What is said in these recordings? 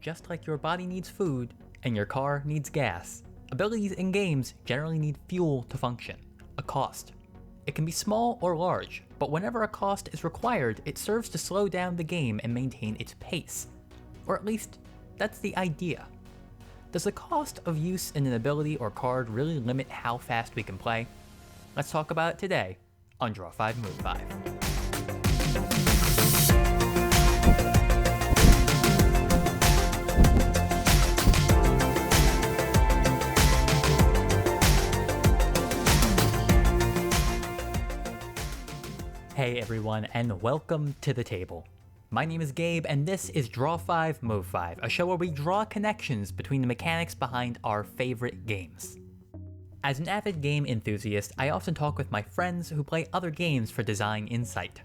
just like your body needs food and your car needs gas, abilities in games generally need fuel to function, a cost. It can be small or large, but whenever a cost is required, it serves to slow down the game and maintain its pace. Or at least, that's the idea. Does the cost of use in an ability or card really limit how fast we can play? Let's talk about it today on Draw 5 Move 5. Hey everyone, and welcome to the table. My name is Gabe, and this is Draw 5 Move 5, a show where we draw connections between the mechanics behind our favorite games. As an avid game enthusiast, I often talk with my friends who play other games for design insight.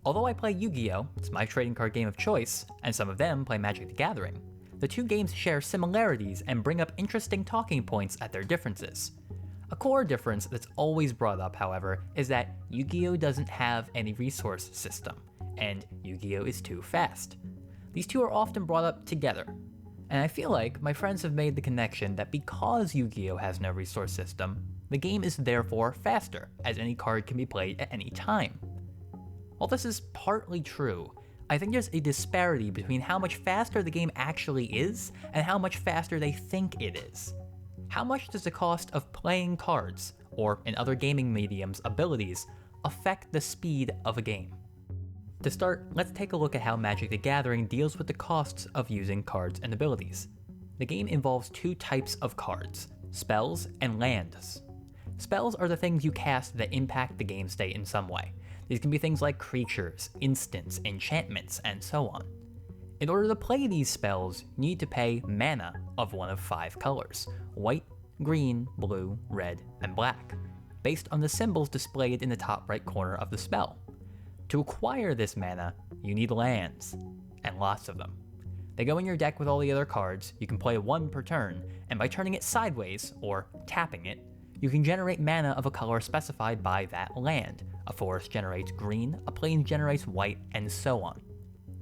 Although I play Yu-Gi-Oh!, it's my trading card game of choice, and some of them play Magic the Gathering, the two games share similarities and bring up interesting talking points at their differences. A core difference that's always brought up, however, is that Yu-Gi-Oh! Doesn't have any resource system, and Yu-Gi-Oh! Is too fast. These two are often brought up together, and I feel like my friends have made the connection that because Yu-Gi-Oh! Has no resource system, the game is therefore faster, as any card can be played at any time. While this is partly true, I think there's a disparity between how much faster the game actually is and how much faster they think it is. How much does the cost of playing cards, or in other gaming mediums, abilities, affect the speed of a game? To start, let's take a look at how Magic the Gathering deals with the costs of using cards and abilities. The game involves two types of cards, spells and lands. Spells are the things you cast that impact the game state in some way. These can be things like creatures, instants, enchantments, and so on. In order to play these spells, you need to pay mana of one of 5 colors: white, green, blue, red, and black, based on the symbols displayed in the top right corner of the spell. To acquire this mana, you need lands, and lots of them. They go in your deck with all the other cards. You can play one per turn, and by turning it sideways, or tapping it, you can generate mana of a color specified by that land. A forest generates green, a plains generates white, and so on.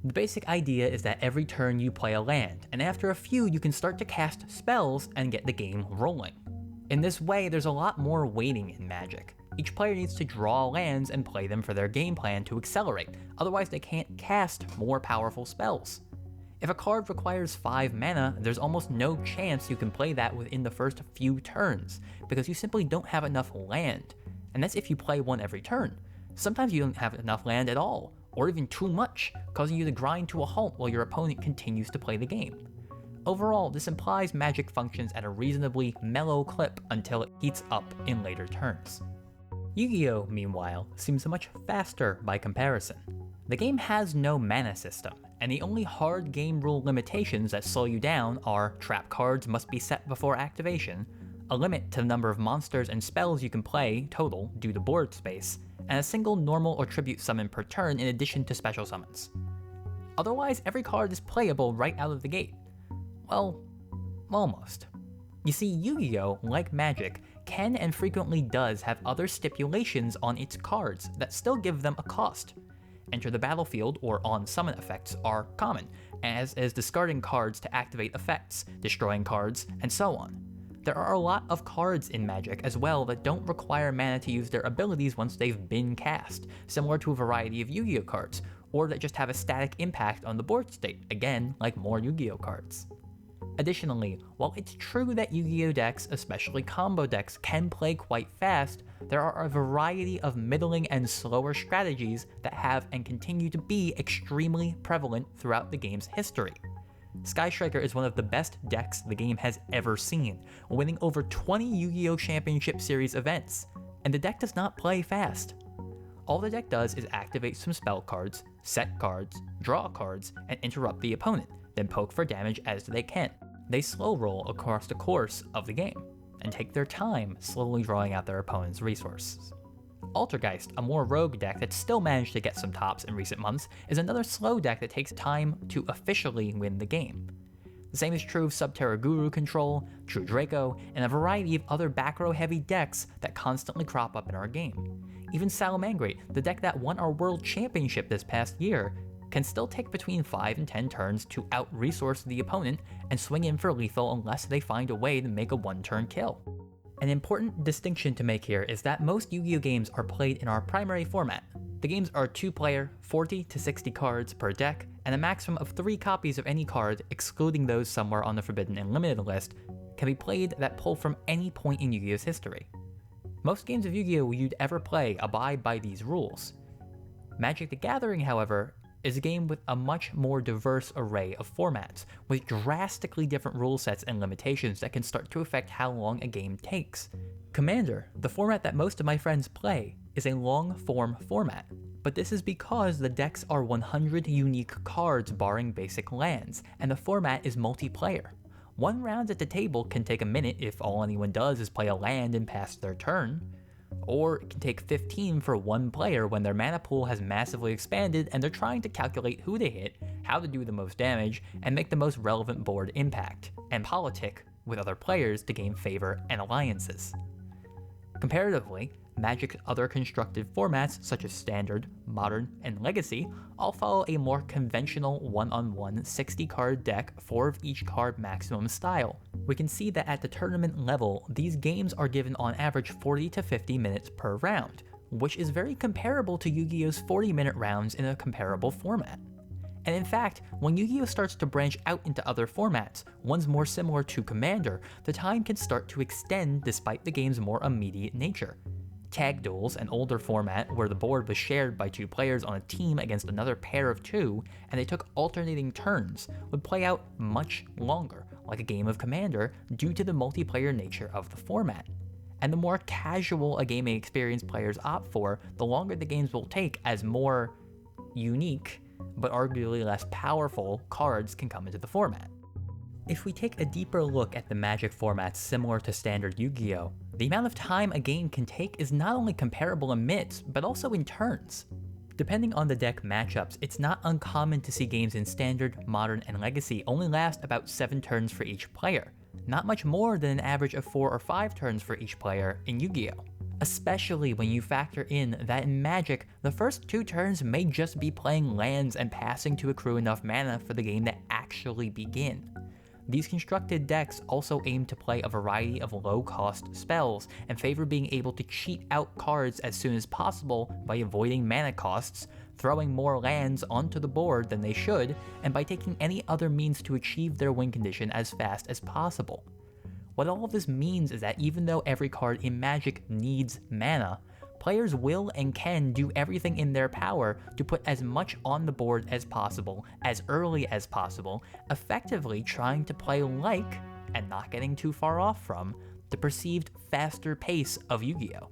The basic idea is that every turn you play a land, and after a few you can start to cast spells and get the game rolling. In this way, there's a lot more waiting in Magic. Each player needs to draw lands and play them for their game plan to accelerate, otherwise they can't cast more powerful spells. If a card requires 5 mana, there's almost no chance you can play that within the first few turns, because you simply don't have enough land, and that's if you play one every turn. Sometimes you don't have enough land at all, or even too much, causing you to grind to a halt while your opponent continues to play the game. Overall, this implies Magic functions at a reasonably mellow clip until it heats up in later turns. Yu-Gi-Oh!, meanwhile, seems much faster by comparison. The game has no mana system, and the only hard game rule limitations that slow you down are trap cards must be set before activation, a limit to the number of monsters and spells you can play total due to board space, and a single normal or tribute summon per turn in addition to special summons. Otherwise, every card is playable right out of the gate. Well, almost. You see, Yu-Gi-Oh!, like Magic, can and frequently does have other stipulations on its cards that still give them a cost. Enter the battlefield or on-summon effects are common, as is discarding cards to activate effects, destroying cards, and so on. There are a lot of cards in Magic as well that don't require mana to use their abilities once they've been cast, similar to a variety of Yu-Gi-Oh! Cards, or that just have a static impact on the board state, again, like more Yu-Gi-Oh! Cards. Additionally, while it's true that Yu-Gi-Oh! Decks, especially combo decks, can play quite fast, there are a variety of middling and slower strategies that have and continue to be extremely prevalent throughout the game's history. Sky Striker is one of the best decks the game has ever seen, winning over 20 Yu-Gi-Oh! Championship Series events, and the deck does not play fast. All the deck does is activate some spell cards, set cards, draw cards, and interrupt the opponent, then poke for damage as they can. They slow roll across the course of the game, and take their time slowly drawing out their opponent's resources. Altergeist, a more rogue deck that still managed to get some tops in recent months, is another slow deck that takes time to officially win the game. The same is true of Subterra Guru Control, True Draco, and a variety of other back row heavy decks that constantly crop up in our game. Even Salamangreat, the deck that won our World Championship this past year, can still take between 5 and 10 turns to out-resource the opponent and swing in for lethal unless they find a way to make a one-turn kill. An important distinction to make here is that most Yu-Gi-Oh games are played in our primary format. The games are 2-player, 40 to 60 cards per deck, and a maximum of 3 copies of any card, excluding those somewhere on the Forbidden and Limited list, can be played that pull from any point in Yu-Gi-Oh's history. Most games of Yu-Gi-Oh you'd ever play abide by these rules. Magic the Gathering, however, is a game with a much more diverse array of formats, with drastically different rule sets and limitations that can start to affect how long a game takes. Commander, the format that most of my friends play, is a long-form format, but this is because the decks are 100 unique cards barring basic lands, and the format is multiplayer. One round at the table can take a minute if all anyone does is play a land and pass their turn, or it can take 15 for one player when their mana pool has massively expanded and they're trying to calculate who to hit, how to do the most damage, and make the most relevant board impact, and politic with other players to gain favor and alliances. Comparatively, Magic's other constructed formats such as Standard, Modern, and Legacy all follow a more conventional one-on-one 60-card deck, 4 of each card maximum style. We can see that at the tournament level, these games are given on average 40 to 50 minutes per round, which is very comparable to Yu-Gi-Oh's 40-minute rounds in a comparable format. And in fact, when Yu-Gi-Oh starts to branch out into other formats, ones more similar to Commander, the time can start to extend despite the game's more immediate nature. Tag duels, an older format where the board was shared by 2 players on a team against another pair of 2, and they took alternating turns, would play out much longer, like a game of Commander, due to the multiplayer nature of the format. And the more casual a gaming experience players opt for, the longer the games will take as more unique, but arguably less powerful, cards can come into the format. If we take a deeper look at the Magic formats similar to standard Yu-Gi-Oh, the amount of time a game can take is not only comparable in minutes, but also in turns. Depending on the deck matchups, it's not uncommon to see games in Standard, Modern, and Legacy only last about 7 turns for each player, not much more than an average of 4 or 5 turns for each player in Yu-Gi-Oh! Especially when you factor in that in Magic, the first 2 turns may just be playing lands and passing to accrue enough mana for the game to actually begin. These constructed decks also aim to play a variety of low-cost spells and favor being able to cheat out cards as soon as possible by avoiding mana costs, throwing more lands onto the board than they should, and by taking any other means to achieve their win condition as fast as possible. What all of this means is that even though every card in Magic needs mana, players will and can do everything in their power to put as much on the board as possible, as early as possible, effectively trying to play like, and not getting too far off from, the perceived faster pace of Yu-Gi-Oh!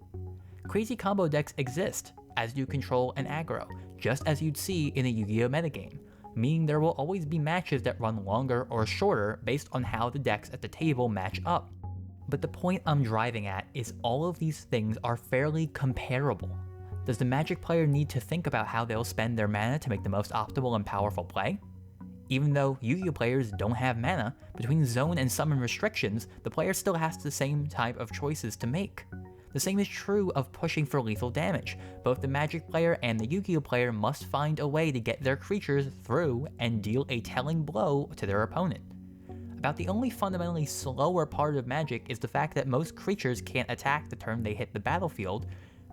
Crazy combo decks exist, as do Control and Aggro, just as you'd see in a Yu-Gi-Oh! Metagame, meaning there will always be matches that run longer or shorter based on how the decks at the table match up. But the point I'm driving at is all of these things are fairly comparable. Does the Magic player need to think about how they'll spend their mana to make the most optimal and powerful play? Even though Yu-Gi-Oh players don't have mana, between zone and summon restrictions, the player still has the same type of choices to make. The same is true of pushing for lethal damage. Both the Magic player and the Yu-Gi-Oh player must find a way to get their creatures through and deal a telling blow to their opponent. About the only fundamentally slower part of Magic is the fact that most creatures can't attack the turn they hit the battlefield,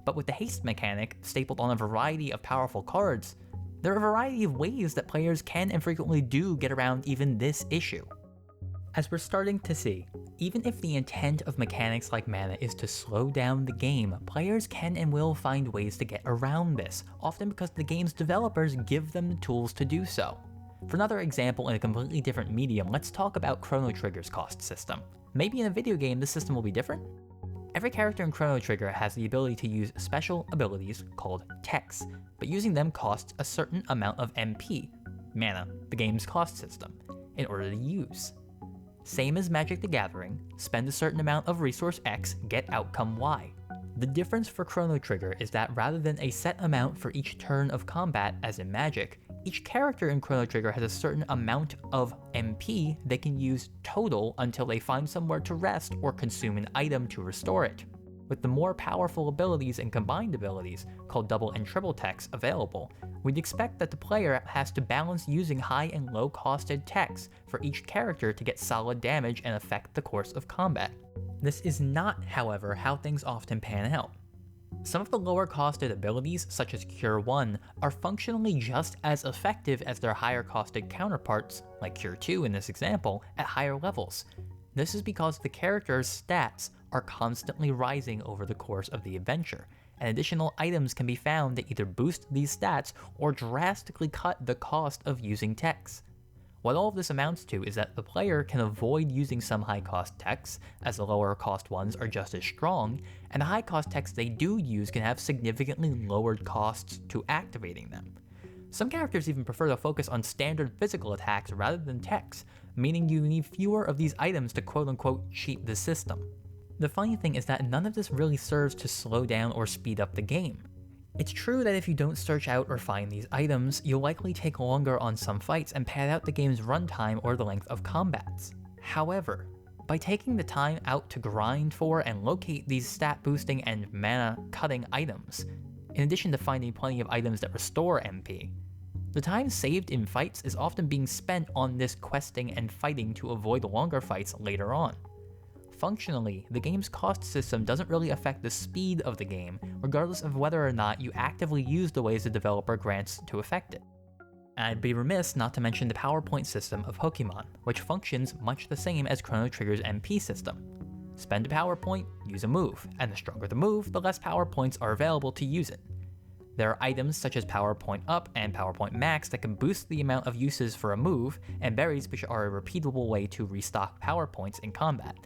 but with the haste mechanic stapled on a variety of powerful cards, there are a variety of ways that players can and frequently do get around even this issue. As we're starting to see, even if the intent of mechanics like mana is to slow down the game, players can and will find ways to get around this, often because the game's developers give them the tools to do so. For another example in a completely different medium, let's talk about Chrono Trigger's cost system. Maybe in a video game this system will be different? Every character in Chrono Trigger has the ability to use special abilities called techs, but using them costs a certain amount of MP, mana, the game's cost system, in order to use. Same as Magic the Gathering, spend a certain amount of resource X, get outcome Y. The difference for Chrono Trigger is that rather than a set amount for each turn of combat as in Magic, each character in Chrono Trigger has a certain amount of MP they can use total until they find somewhere to rest or consume an item to restore it. With the more powerful abilities and combined abilities, called double and triple techs, available, we'd expect that the player has to balance using high and low costed techs for each character to get solid damage and affect the course of combat. This is not, however, how things often pan out. Some of the lower costed abilities, such as Cure 1, are functionally just as effective as their higher costed counterparts, like Cure 2 in this example, at higher levels. This is because the character's stats are constantly rising over the course of the adventure, and additional items can be found that either boost these stats or drastically cut the cost of using techs. What all of this amounts to is that the player can avoid using some high-cost techs, as the lower-cost ones are just as strong, and the high-cost techs they do use can have significantly lowered costs to activating them. Some characters even prefer to focus on standard physical attacks rather than techs, meaning you need fewer of these items to quote-unquote cheat the system. The funny thing is that none of this really serves to slow down or speed up the game. It's true that if you don't search out or find these items, you'll likely take longer on some fights and pad out the game's runtime or the length of combats. However, by taking the time out to grind for and locate these stat boosting and mana cutting items, in addition to finding plenty of items that restore MP, the time saved in fights is often being spent on this questing and fighting to avoid longer fights later on. Functionally, the game's cost system doesn't really affect the speed of the game, regardless of whether or not you actively use the ways the developer grants to affect it. I'd be remiss not to mention the PowerPoint system of Pokemon, which functions much the same as Chrono Trigger's MP system. Spend a PowerPoint, use a move, and the stronger the move, the less PowerPoints are available to use it. There are items such as PowerPoint Up and PowerPoint Max that can boost the amount of uses for a move, and berries which are a repeatable way to restock PowerPoints in combat.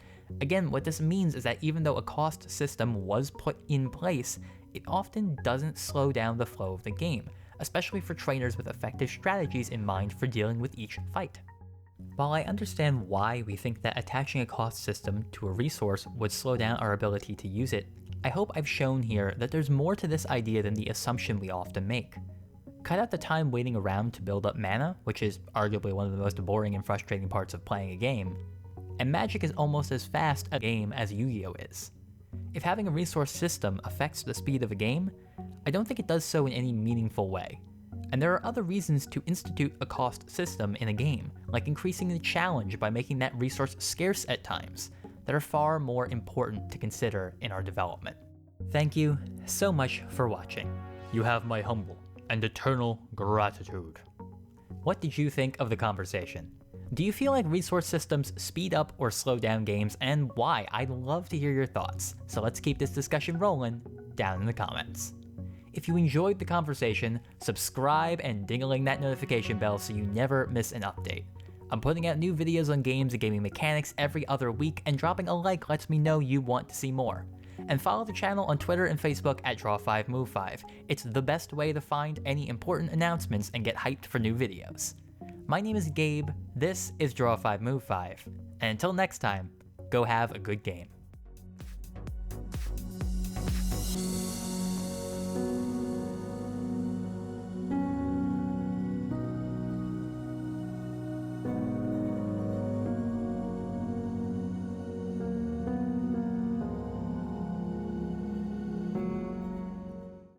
Again, what this means is that even though a cost system was put in place, it often doesn't slow down the flow of the game, especially for trainers with effective strategies in mind for dealing with each fight. While I understand why we think that attaching a cost system to a resource would slow down our ability to use it, I hope I've shown here that there's more to this idea than the assumption we often make. Cut out the time waiting around to build up mana, which is arguably one of the most boring and frustrating parts of playing a game, and Magic is almost as fast a game as Yu-Gi-Oh! Is. If having a resource system affects the speed of a game, I don't think it does so in any meaningful way. And there are other reasons to institute a cost system in a game, like increasing the challenge by making that resource scarce at times, that are far more important to consider in our development. Thank you so much for watching. You have my humble and eternal gratitude. What did you think of the conversation? Do you feel like resource systems speed up or slow down games, and why? I'd love to hear your thoughts, so let's keep this discussion rolling down in the comments. If you enjoyed the conversation, subscribe and ding-a-ling that notification bell so you never miss an update. I'm putting out new videos on games and gaming mechanics every other week, and dropping a like lets me know you want to see more. And follow the channel on Twitter and Facebook at Draw5Move5. It's the best way to find any important announcements and get hyped for new videos. My name is Gabe, this is Draw5Move5, and until next time, go have a good game.